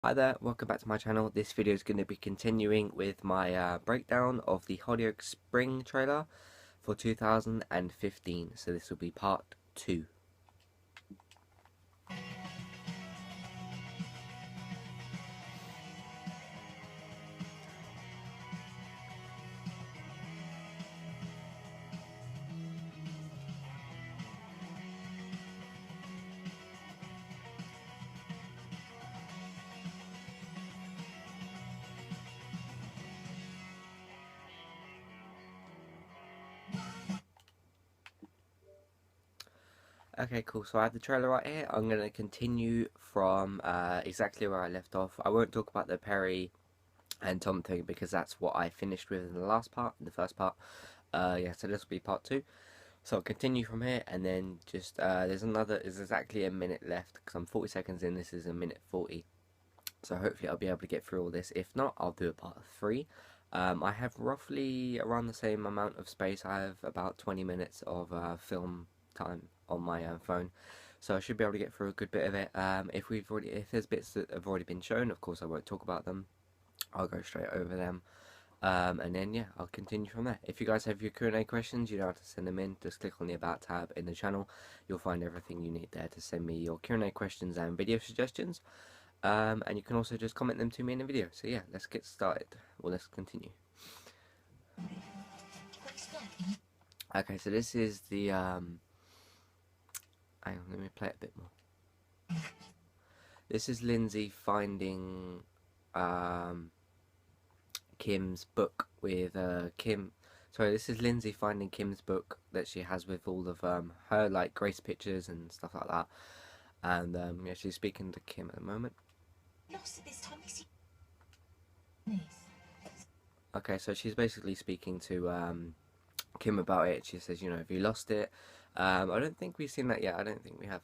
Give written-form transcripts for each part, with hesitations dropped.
Hi there, welcome back to my channel. This video is going to be continuing with my breakdown of the Hollyoaks Spring trailer for 2015. So this will be part 2. Okay, cool. So I have the trailer right here. I'm going to continue from exactly where I left off. I won't talk about the Perry and Tom thing because that's what I finished with in the last part, in the first part. Yeah, so this will be part 2. So I'll continue from here, and then just there's exactly a minute left because I'm 40 seconds in. This is a minute 40. So hopefully I'll be able to get through all this. If not, I'll do a part 3. I have roughly around the same amount of space. I have about 20 minutes of film time on my phone, so I should be able to get through a good bit of it. If there's bits that have already been shown, of course I won't talk about them. I'll go straight over them, and then yeah, I'll continue from there. If you guys have your Q&A questions, you know how to send them in. Just click on the About tab in the channel. You'll find everything you need there to send me your Q&A questions and video suggestions. And you can also just comment them to me in the video. So yeah, let's get started. Well, let's continue. Okay, so this is the hang on, let me play it a bit more. This is Lindsay finding Kim's book with Kim. Sorry, this is Lindsay finding Kim's book that she has with all of her like Grace pictures and stuff like that. And yeah, she's speaking to Kim at the moment. Lost it this time. Okay, so she's basically speaking to Kim about it. She says, you know, have you lost it? I don't think we've seen that yet. I don't think we have.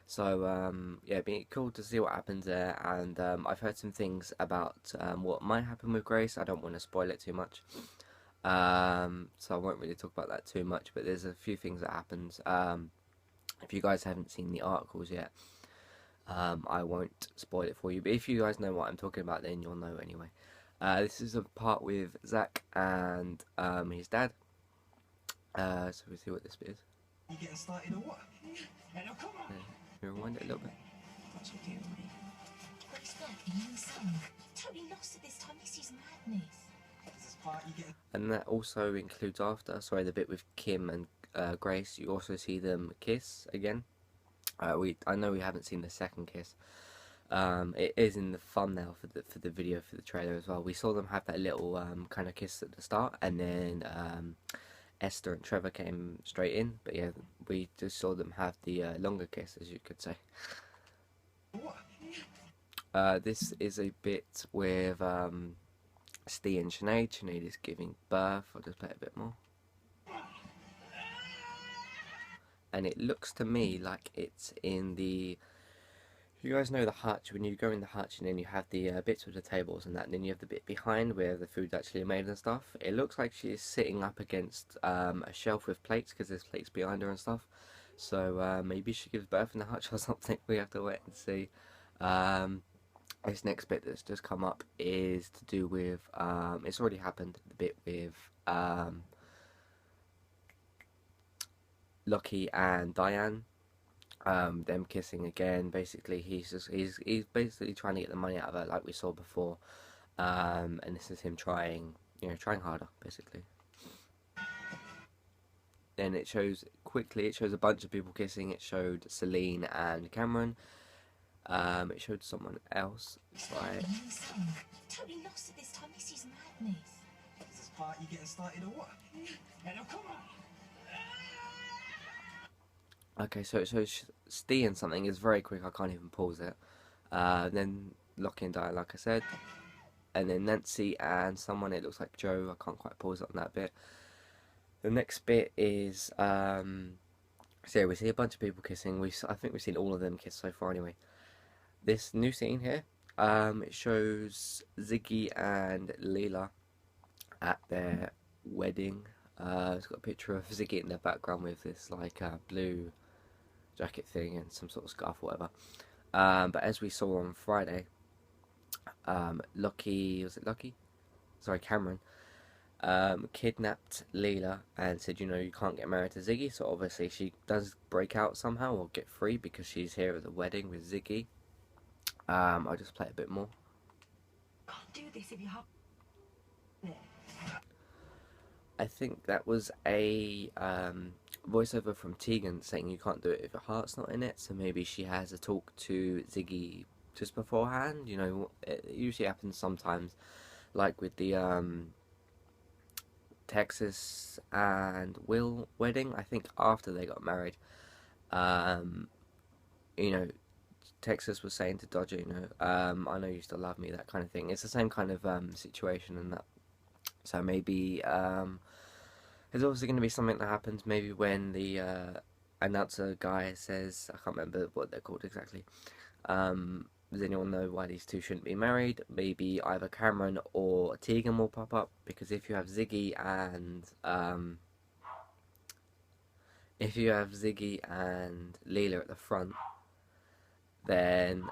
So yeah, it'd be cool to see what happens there. And I've heard some things about what might happen with Grace. I don't want to spoil it too much. So I won't really talk about that too much. But there's a few things that happens. If you guys haven't seen the articles yet, I won't spoil it for you. But if you guys know what I'm talking about, then you'll know anyway. This is a part with Zach and his dad. So we'll see what this bit is. You getting started or what? Yeah, no, come on. Yeah, rewind it a little bit. What's with you? Grace back, you son. Totally lost it this time. This is madness. And that also includes the bit with Kim and Grace. You also see them kiss again. I know we haven't seen the second kiss. It is in the thumbnail for the video for the trailer as well. We saw them have that little kind of kiss at the start, and then Esther and Trevor came straight in. But yeah, we just saw them have the longer kiss, as you could say. This is a bit with Steve and Sinead. Sinead is giving birth. I'll just play it a bit more. And it looks to me like it's in the... You guys know the hutch, when you go in the hutch and then you have the bits with the tables and that, and then you have the bit behind where the food's actually made and stuff. It looks like she's sitting up against a shelf with plates, because there's plates behind her and stuff. So maybe she gives birth in the hutch or something. We have to wait and see. This next bit that's just come up is to do with, it's already happened, the bit with Lockie and Diane. Them kissing again. Basically, he's basically trying to get the money out of her, like we saw before. And this is him trying harder, basically. Then it shows a bunch of people kissing. It showed Celine and Cameron. It showed someone else. Right. Totally lost it this time. This is madness. Is this part you getting started or what? Yeah, no, come on. Okay, so Steve and something is very quick. I can't even pause it. Then Lockie and Diane, like I said, and then Nancy and someone. It looks like Joe. I can't quite pause it on that bit. The next bit is so yeah, we see a bunch of people kissing. I think we've seen all of them kiss so far anyway. This new scene here, it shows Ziggy and Leela at their wedding. It's got a picture of Ziggy in the background with this like blue jacket thing and some sort of scarf or whatever. But as we saw on Friday, Lucky, was it Lucky? Sorry, Cameron, kidnapped Leela and said, you know, you can't get married to Ziggy. So obviously she does break out somehow or get free because she's here at the wedding with Ziggy. I'll just play a bit more. Can't do this if you have it. I think that was a voiceover from Tegan saying you can't do it if your heart's not in it. So maybe she has a talk to Ziggy just beforehand. You know, it usually happens sometimes, like with the Texas and Will wedding. I think after they got married, um, you know, Texas was saying to Dodger, you know, I know you still love me, that kind of thing. It's the same kind of situation and that. So maybe there's obviously going to be something that happens maybe when the announcer guy says, I can't remember what they're called exactly. Does anyone know why these two shouldn't be married? Maybe either Cameron or Tegan will pop up because if you have Ziggy and Leela at the front, then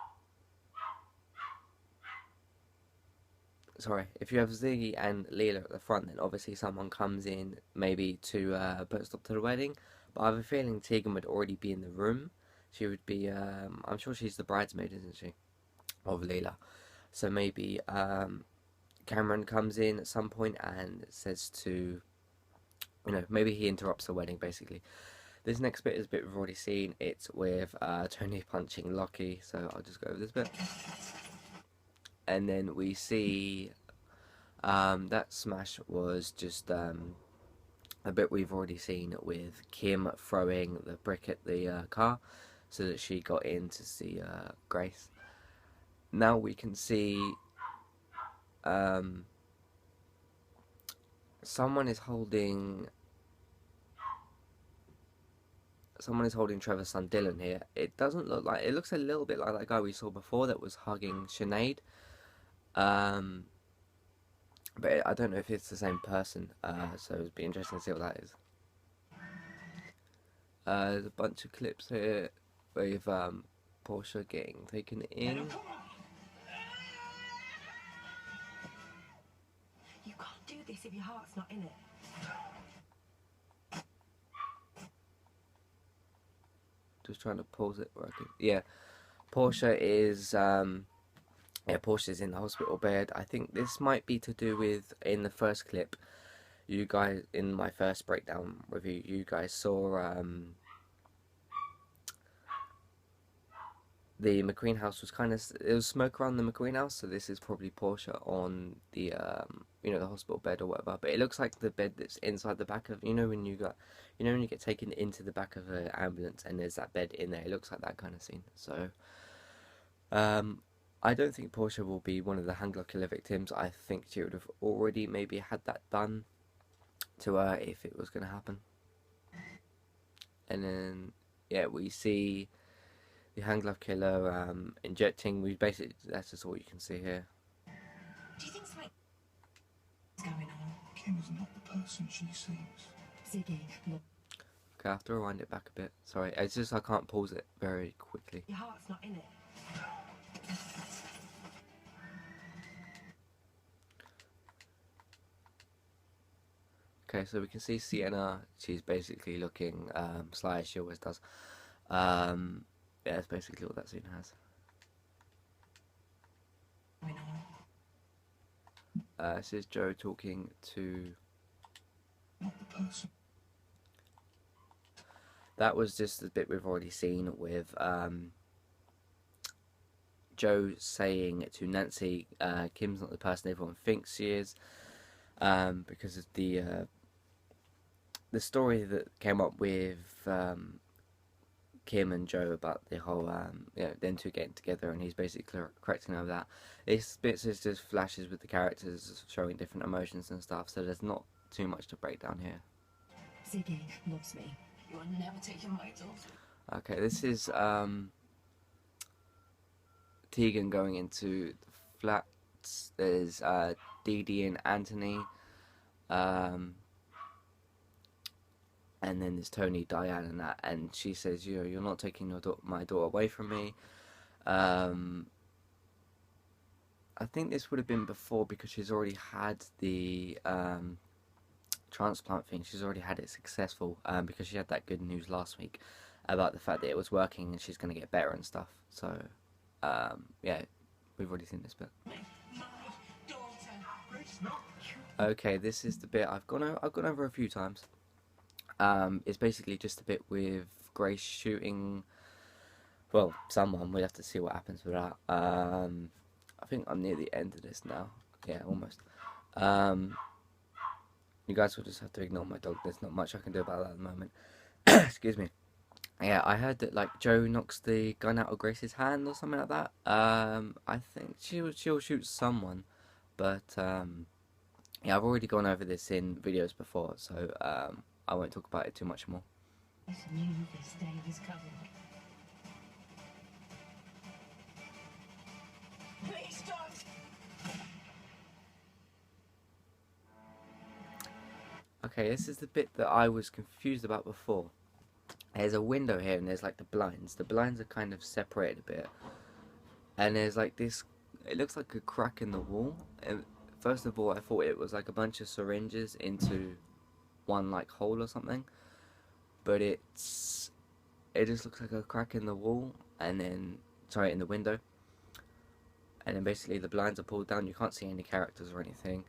sorry, if you have Ziggy and Leela at the front, then obviously someone comes in maybe to put a stop to the wedding. But I have a feeling Tegan would already be in the room. She would be, I'm sure she's the bridesmaid, isn't she? Of Leela. So maybe Cameron comes in at some point and says to, you know, maybe he interrupts the wedding basically. This next bit is a bit we've already seen. It's with Tony punching Lockie, so I'll just go over this bit. And then we see that smash was just a bit we've already seen with Kim throwing the brick at the car so that she got in to see Grace. Now we can see um, someone is holding Trevor's son Dylan here. It doesn't look like, it looks a little bit like that guy we saw before that was hugging Sinead. Um, but I don't know if it's the same person, so it'd be interesting to see what that is. There's a bunch of clips here with Portia getting taken in. You can't do this if your heart's not in it. Just trying to pause it. Yeah, Portia is Portia's in the hospital bed. I think this might be to do with in the first clip. You guys, in my first breakdown review, you guys saw the McQueen house was kind of, it was smoke around the McQueen house, so this is probably Portia on the you know, the hospital bed or whatever. But it looks like the bed that's inside the back of, you know, when you get taken into the back of an ambulance and there's that bed in there. It looks like that kind of scene. So I don't think Portia will be one of the Hangler killer victims. I think she would have already maybe had that done to her if it was going to happen. And then yeah, we see the hand glove killer injecting. We basically, that's just all you can see here. Do you think something's going on? Kim is not the person she seems. Ziggy, look. Okay, I have to rewind it back a bit. Sorry, it's just I can't pause it very quickly. Your heart's not in it. Okay, so we can see Sienna. She's basically looking sly as she always does. Yeah, that's basically what that scene has. Going on. This is Joe talking to. Not the person. That was just the bit we've already seen with Joe saying to Nancy, Kim's not the person everyone thinks she is, because of the story that came up with Kim and Joe about the whole, you know, them two getting together, and he's basically correcting over that. This bit is just flashes with the characters showing different emotions and stuff, so there's not too much to break down here. Ziggy loves me. You will never take him my daughter. Okay, this is Tegan going into the flats. There's Dee Dee and Anthony. And then there's Tony, Diane, and that, and she says, "You're not taking my daughter away from me." I think this would have been before because she's already had the transplant thing. She's already had it successful because she had that good news last week about the fact that it was working and she's going to get better and stuff. So, yeah, we've already seen this bit. Okay, this is the bit I've gone over a few times. It's basically just a bit with Grace shooting. Well, someone. We'll have to see what happens with that. I think I'm near the end of this now. Yeah, almost. Um, you guys will just have to ignore my dog. There's not much I can do about that at the moment. Excuse me. Yeah, I heard that like Joe knocks the gun out of Grace's hand or something like that. I think she'll shoot someone, but yeah, I've already gone over this in videos before, so I won't talk about it too much more. I knew this day was coming. Please don't! Okay, this is the bit that I was confused about before. There's a window here and there's like the blinds. The blinds are kind of separated a bit. And there's like this, it looks like a crack in the wall. And first of all, I thought it was like a bunch of syringes into one like hole or something. But it just looks like a crack in the wall and then, sorry, in the window. And then basically the blinds are pulled down. You can't see any characters or anything.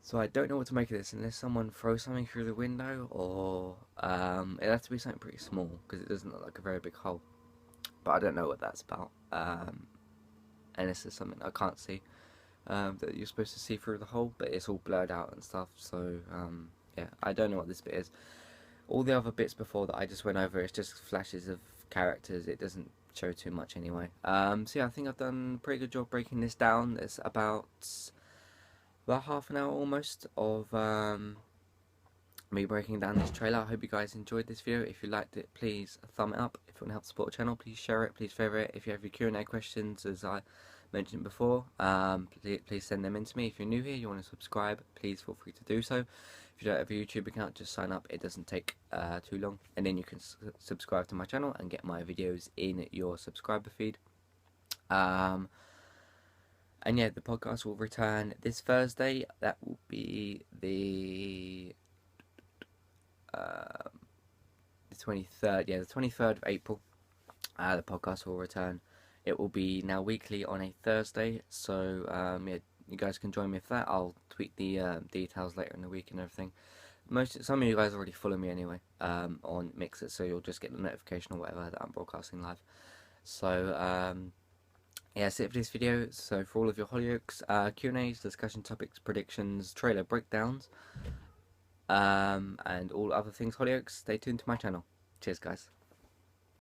So I don't know what to make of this unless someone throws something through the window, or it has to be something pretty small because it doesn't look like a very big hole. But I don't know what that's about. And this is something I can't see that you're supposed to see through the hole, but it's all blurred out and stuff. So yeah, I don't know what this bit is. All the other bits before that I just went over, it's just flashes of characters. It doesn't show too much anyway. So yeah, I think I've done a pretty good job breaking this down. It's about half an hour almost of me breaking down this trailer. I hope you guys enjoyed this video. If you liked it, please thumb it up. If you want to help support the channel, please share it, please favourite it. If you have your Q&A questions, as I mentioned before, please send them in to me. If you're new here, you want to subscribe, please feel free to do so. If you don't have a YouTube account, just sign up. It doesn't take too long, and then you can subscribe to my channel and get my videos in your subscriber feed. And yeah, the podcast will return this Thursday. That will be the 23rd. Yeah, the 23rd of April. The podcast will return. It will be now weekly on a Thursday. So yeah, you guys can join me for that. I'll tweet the details later in the week and everything. Some of you guys already follow me anyway on Mixer, so you'll just get the notification or whatever that I'm broadcasting live. So yeah, that's it for this video. So for all of your Hollyoaks Q&As, discussion topics, predictions, trailer breakdowns, and all other things Hollyoaks, stay tuned to my channel. Cheers, guys.